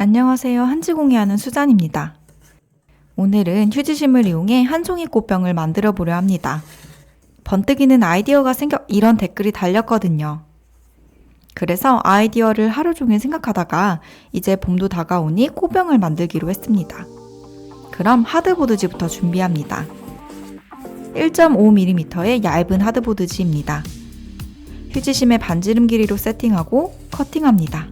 안녕하세요. 한지공예하는 수잔입니다. 오늘은 휴지심을 이용해 한 송이 꽃병을 만들어 보려 합니다. 번뜩이는 아이디어가 생겨 이런 댓글이 달렸거든요. 그래서 아이디어를 하루 종일 생각하다가 이제 봄도 다가오니 꽃병을 만들기로 했습니다. 그럼 하드보드지부터 준비합니다. 1.5mm의 얇은 하드보드지입니다. 휴지심의 반지름 길이로 세팅하고 커팅합니다.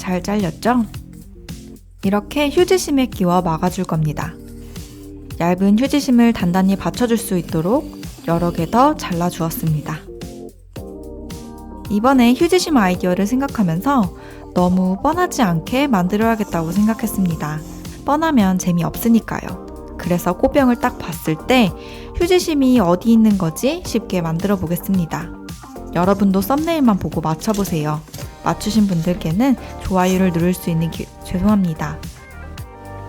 잘 잘렸죠? 이렇게 휴지심에 끼워 막아줄 겁니다. 얇은 휴지심을 단단히 받쳐줄 수 있도록 여러 개 더 잘라주었습니다. 이번에 휴지심 아이디어를 생각하면서 너무 뻔하지 않게 만들어야겠다고 생각했습니다. 뻔하면 재미없으니까요. 그래서 꽃병을 딱 봤을 때 휴지심이 어디 있는 거지 쉽게 만들어 보겠습니다. 여러분도 썸네일만 보고 맞춰보세요. 맞추신 분들께는 좋아요를 누를 수 있는 죄송합니다.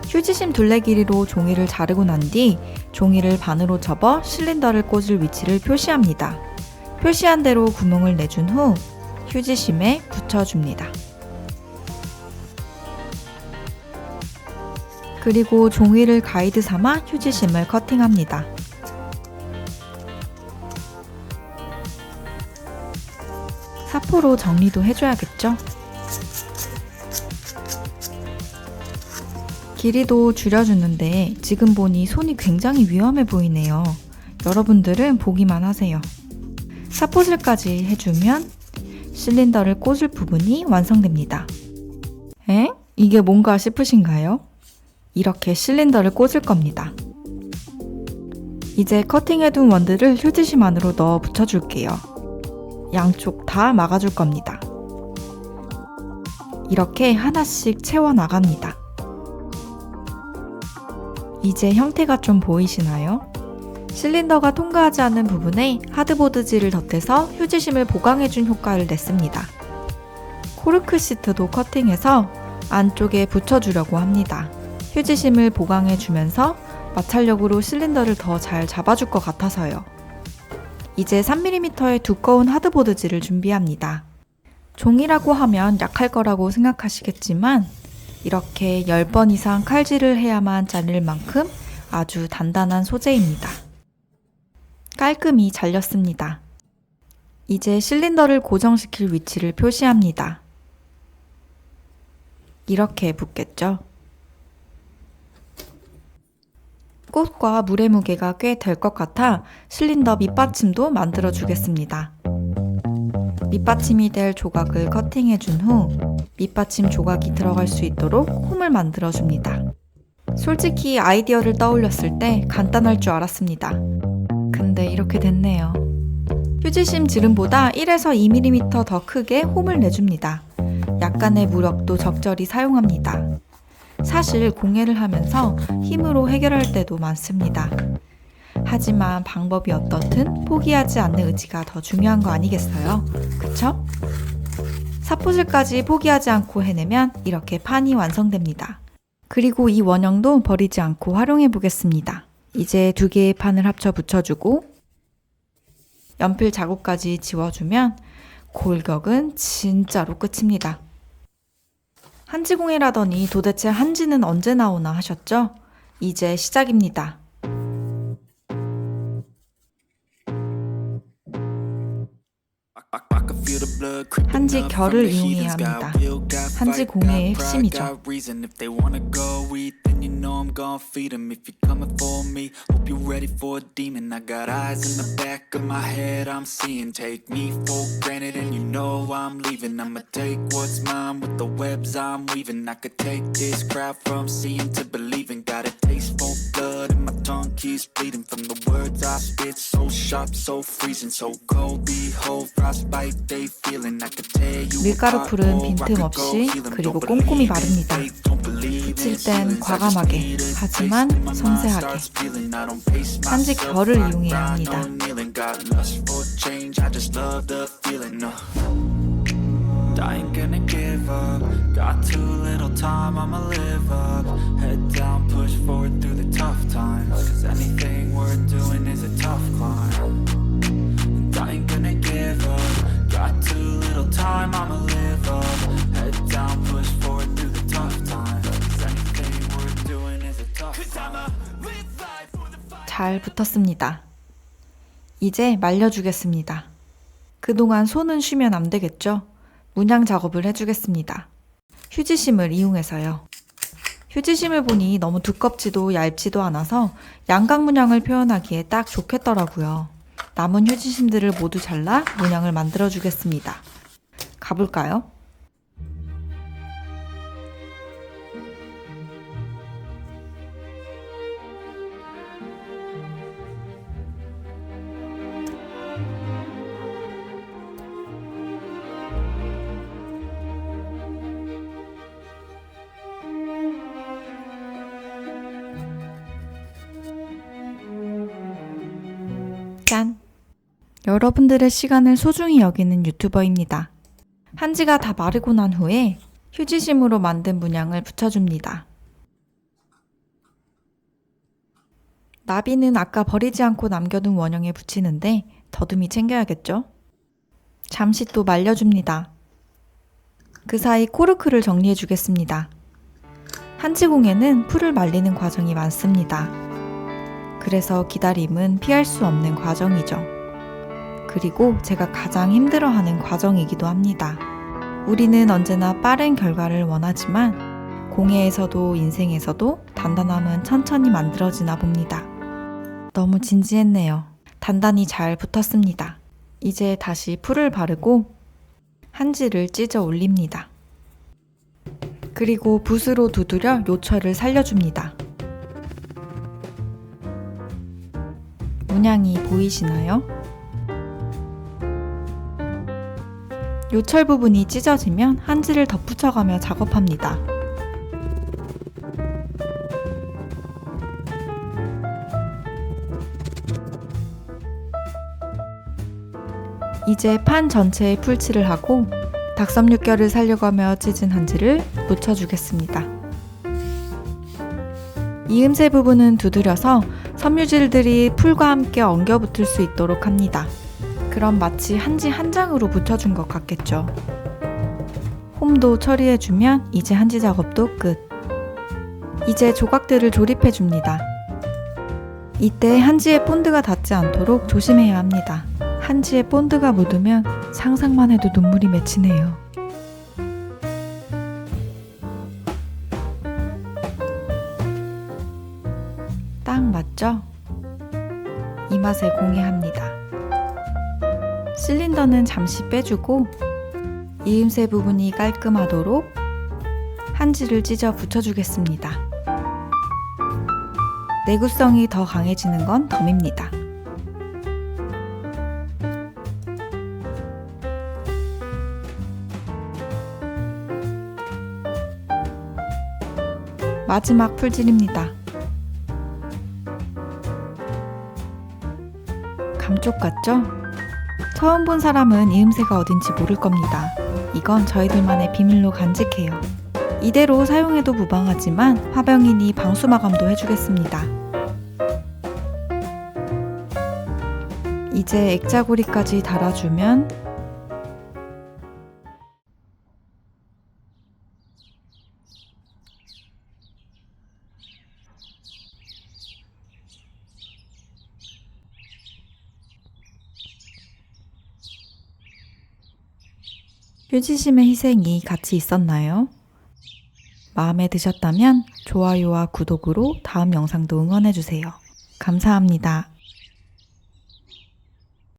휴지심 둘레 길이로 종이를 자르고 난 뒤 종이를 반으로 접어 실린더를 꽂을 위치를 표시합니다. 표시한 대로 구멍을 내준 후 휴지심에 붙여줍니다. 그리고 종이를 가이드 삼아 휴지심을 커팅합니다. 사포로 정리도 해줘야겠죠? 길이도 줄여주는데 지금 보니 손이 굉장히 위험해 보이네요. 여러분들은 보기만 하세요. 사포질까지 해주면 실린더를 꽂을 부분이 완성됩니다. 에? 이게 뭔가 싶으신가요? 이렇게 실린더를 꽂을 겁니다. 이제 커팅해둔 원들을 휴지심 안으로 넣어 붙여줄게요. 양쪽 다 막아줄 겁니다. 이렇게 하나씩 채워나갑니다. 이제 형태가 좀 보이시나요? 실린더가 통과하지 않는 부분에 하드보드지를 덧대서 휴지심을 보강해준 효과를 냈습니다. 코르크 시트도 커팅해서 안쪽에 붙여주려고 합니다. 휴지심을 보강해주면서 마찰력으로 실린더를 더 잘 잡아줄 것 같아서요. 이제 3mm의 두꺼운 하드보드지를 준비합니다. 종이라고 하면 약할 거라고 생각하시겠지만 이렇게 10번 이상 칼질을 해야만 잘릴 만큼 아주 단단한 소재입니다. 깔끔히 잘렸습니다. 이제 실린더를 고정시킬 위치를 표시합니다. 이렇게 붙겠죠? 꽃과 물의 무게가 꽤 될 것 같아 실린더 밑받침도 만들어 주겠습니다. 밑받침이 될 조각을 커팅해준 후 밑받침 조각이 들어갈 수 있도록 홈을 만들어 줍니다. 솔직히 아이디어를 떠올렸을 때 간단할 줄 알았습니다. 근데 이렇게 됐네요. 휴지심 지름보다 1에서 2mm 더 크게 홈을 내줍니다. 약간의 무력도 적절히 사용합니다. 사실 공예를 하면서 힘으로 해결할 때도 많습니다. 하지만 방법이 어떻든 포기하지 않는 의지가 더 중요한 거 아니겠어요? 그쵸? 사포질까지 포기하지 않고 해내면 이렇게 판이 완성됩니다. 그리고 이 원형도 버리지 않고 활용해 보겠습니다. 이제 2개의 판을 합쳐 붙여주고 연필 자국까지 지워주면 골격은 진짜로 끝입니다. 한지공예라더니 도대체 한지는 언제 나오나 하셨죠? 이제 시작입니다. 한지 결을 이용해야 합니다. 한지 공예의 핵심이죠. I'm gon' feed him if you're coming for me. Hope you're ready for a demon. I got eyes in the back of my head, I'm seeing. Take me for granted and you know I'm leaving. I'ma take what's mine with the webs I'm weaving. I could take this crowd from seeing to believing. Got a taste for blood and my tongue keeps bleeding. From the words I spit, so sharp, so freezing. So cold, behold, frostbite they feeling. I could tear you 밀가루 apart, 풀은 or I could go 빈틈없이 heal 'em. 그리고 Don't 꼼꼼히 believe it, 바릅니다. they don't believe it. 붙일 땐 과감하게 하지만 섬세하게 한지 결을 이용해야 합니다. I ain't gonna give up. Got too little time, I'ma live up. Head down, push forward through the tough times. Cause anything worth doing is a tough climb. And I ain't gonna give up. Got too little time, I'ma live up. Head down, push 잘 붙었습니다. 이제 말려주겠습니다. 그동안 손은 쉬면 안 되겠죠? 문양 작업을 해주겠습니다. 휴지심을 이용해서요. 휴지심을 보니 너무 두껍지도 얇지도 않아서 양각 문양을 표현하기에 딱 좋겠더라고요. 남은 휴지심들을 모두 잘라 문양을 만들어 주겠습니다. 가볼까요? 짠! 여러분들의 시간을 소중히 여기는 유튜버입니다. 한지가 다 마르고 난 후에 휴지심으로 만든 문양을 붙여줍니다. 나비는 아까 버리지 않고 남겨둔 원형에 붙이는데 더듬이 챙겨야겠죠? 잠시 또 말려줍니다. 그 사이 코르크를 정리해 주겠습니다. 한지공예는 풀을 말리는 과정이 많습니다. 그래서 기다림은 피할 수 없는 과정이죠. 그리고 제가 가장 힘들어하는 과정이기도 합니다. 우리는 언제나 빠른 결과를 원하지만 공예에서도 인생에서도 단단함은 천천히 만들어지나 봅니다. 너무 진지했네요. 단단히 잘 붙었습니다. 이제 다시 풀을 바르고 한지를 찢어 올립니다. 그리고 붓으로 두드려 요철을 살려줍니다. 문양이 보이시나요? 요철 부분이 찢어지면 한지를 덧붙여가며 작업합니다. 이제 판 전체에 풀칠을 하고 닭섬육결을 살려가며 찢은 한지를 묻혀주겠습니다. 이음새 부분은 두드려서 섬유질들이 풀과 함께 엉겨붙을 수 있도록 합니다. 그럼 마치 한지 한 장으로 붙여준 것 같겠죠. 홈도 처리해주면 이제 한지 작업도 끝. 이제 조각들을 조립해줍니다. 이때 한지에 본드가 닿지 않도록 조심해야 합니다. 한지에 본드가 묻으면 상상만 해도 눈물이 맺히네요. 딱 맞죠? 이 맛에 공예합니다. 실린더는 잠시 빼주고 이음새 부분이 깔끔하도록 한지를 찢어 붙여주겠습니다. 내구성이 더 강해지는 건 덤입니다. 마지막 풀질입니다. 감쪽 같죠? 처음 본 사람은 이음새가 어딘지 모를 겁니다. 이건 저희들만의 비밀로 간직해요. 이대로 사용해도 무방하지만 화병이니 방수 마감도 해주겠습니다. 이제 액자고리까지 달아주면 휴지심의 희생이 같이 있었나요? 마음에 드셨다면 좋아요와 구독으로 다음 영상도 응원해주세요. 감사합니다.